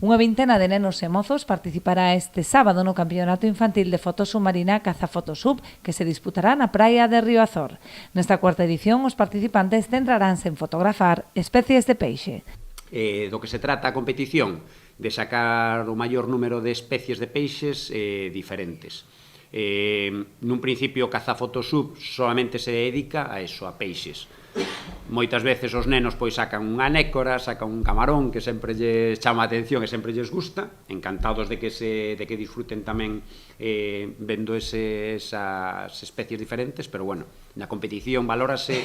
Unha vintena de nenos e mozos participará este sábado no Campeonato Infantil de Foto Submarina Cazafotosub que se disputará na praia de Riazor. Nesta cuarta edición, os participantes centraránse en fotografar especies de peixe. Do que se trata a competición, de sacar o maior número de especies de peixes diferentes. Nun principio, o Cazafotosub solamente se dedica a eso, a peixes. Moitas veces os nenos pois sacan unha nécora, sacan un camarón que sempre lles chama a atención e sempre lles gusta, encantados de que disfruten tamén vendo esas especies diferentes, pero bueno, na competición valórase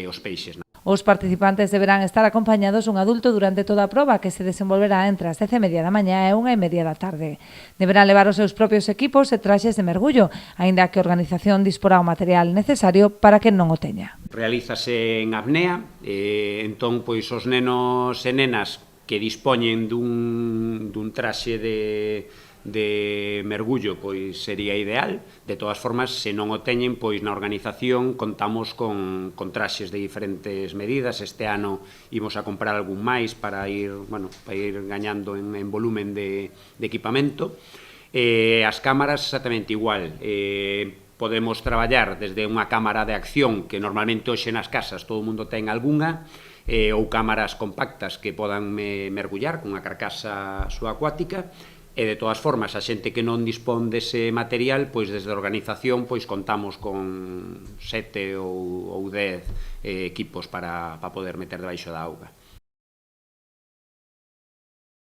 os peixes. Os participantes deberán estar acompañados dun adulto durante toda a proba que se desenvolverá entre as 10:30 da mañá e 1:30 da tarde. Deberán levar os seus propios equipos e traxes de mergullo, aínda que a organización disporá o material necesario para que non o teña. Realízase en apnea, entón pois os nenos e nenas que dispoñen dun traxe de mergullo pois sería ideal. De todas formas, se non o teñen, pois na organización contamos con traxes de diferentes medidas. Este ano imos a comprar algún máis para ir gañando en volumen de equipamento. As cámaras exactamente igual. Podemos traballar desde unha cámara de acción que normalmente hoxe nas casas todo o mundo ten algunha, ou cámaras compactas que podan mergullar con unha carcasa subacuática. E de todas formas, a xente que non dispón dese material, pois desde a organización pois contamos con 7 ou 10 equipos para poder meter debaixo da auga.